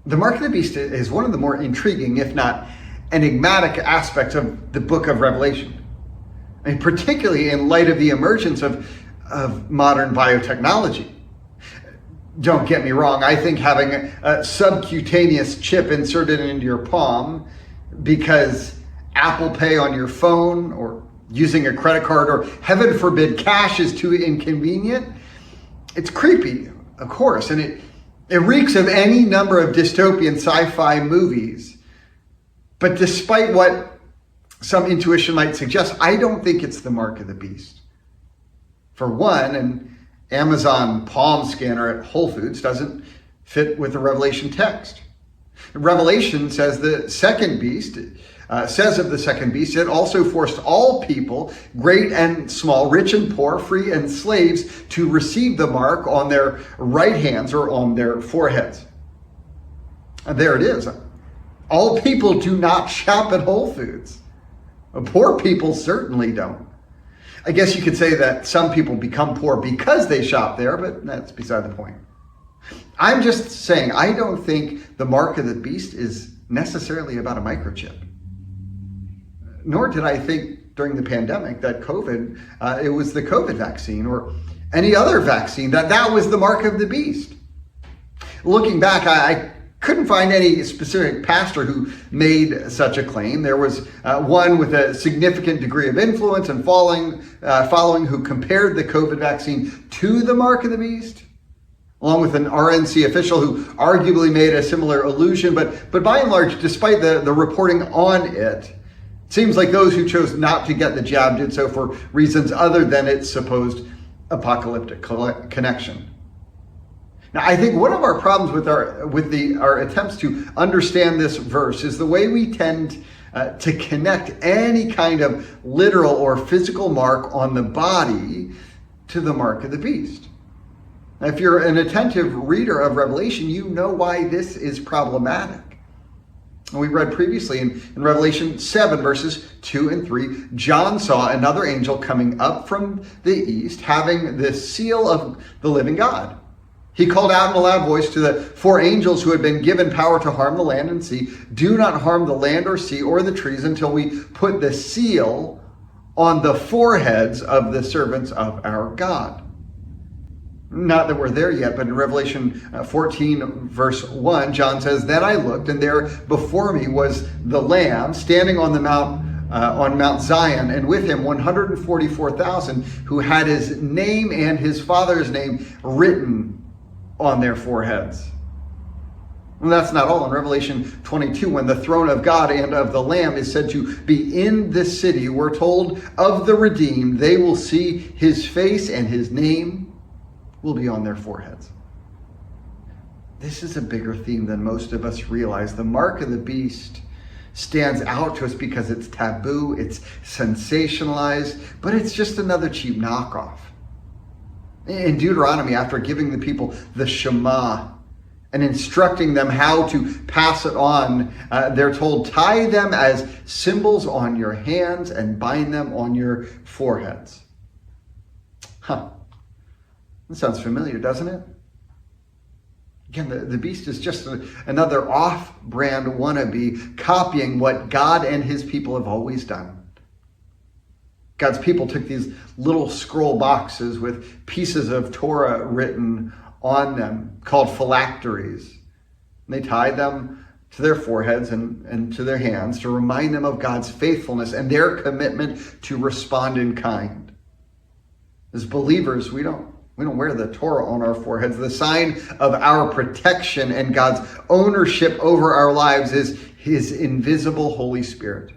The mark of the beast is one of the more intriguing, if not enigmatic, aspects of the book of Revelation. I mean, particularly in light of the emergence of modern biotechnology. Don't get me wrong, I think having a subcutaneous chip inserted into your palm because Apple Pay on your phone or using a credit card or, heaven forbid, cash is too inconvenient, it's creepy, of course, and it reeks of any number of dystopian sci-fi movies. But despite what some intuition might suggest, I don't think it's the mark of the beast. For one, an Amazon palm scanner at Whole Foods doesn't fit with the Revelation text. Revelation says the second beast, says of the second beast, it also forced all people, great and small, rich and poor, free and slaves, to receive the mark on their right hands or on their foreheads. And there it is. All people do not shop at Whole Foods. Poor people certainly don't. I guess you could say that some people become poor because they shop there, but that's beside the point. I'm just saying, I don't think the mark of the beast is necessarily about a microchip. Nor did I think during the pandemic that it was the COVID vaccine or any other vaccine, that was the mark of the beast. Looking back, I couldn't find any specific pastor who made such a claim. There was one with a significant degree of influence and following who compared the COVID vaccine to the mark of the beast, along with an RNC official who arguably made a similar allusion. But by and large, despite the reporting on it, it seems like those who chose not to get the jab did so for reasons other than its supposed apocalyptic connection. Now, I think one of our problems with our attempts to understand this verse is the way we tend to connect any kind of literal or physical mark on the body to the mark of the beast. Now, if you're an attentive reader of Revelation, you know why this is problematic. And we read previously in Revelation 7, verses 2 and 3, John saw another angel coming up from the east, having the seal of the living God. He called out in a loud voice to the four angels who had been given power to harm the land and sea, "Do not harm the land or sea or the trees until we put the seal on the foreheads of the servants of our God." Not that we're there yet, but in Revelation 14, verse 1, John says, "Then I looked, and there before me was the Lamb standing on Mount Zion, and with him 144,000 who had his name and his father's name written on their foreheads." And that's not all. In Revelation 22, when the throne of God and of the Lamb is said to be in this city, we're told of the redeemed, they will see his face and his name will be on their foreheads. This is a bigger theme than most of us realize. The mark of the beast stands out to us because it's taboo, it's sensationalized, but it's just another cheap knockoff. In Deuteronomy, after giving the people the Shema and instructing them how to pass it on, they're told, tie them as symbols on your hands and bind them on your foreheads. That sounds familiar, doesn't it? Again, the beast is just another off-brand wannabe copying what God and his people have always done. God's people took these little scroll boxes with pieces of Torah written on them called phylacteries. And they tied them to their foreheads and to their hands to remind them of God's faithfulness and their commitment to respond in kind. As believers, we don't wear the Torah on our foreheads. The sign of our protection and God's ownership over our lives is his invisible Holy Spirit.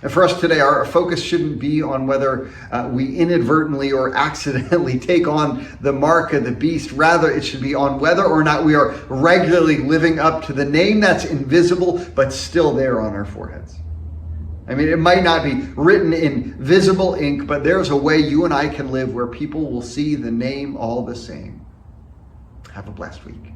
And for us today, our focus shouldn't be on whether we inadvertently or accidentally take on the mark of the beast. Rather, it should be on whether or not we are regularly living up to the name that's invisible, but still there on our foreheads. I mean, it might not be written in visible ink, but there's a way you and I can live where people will see the name all the same. Have a blessed week.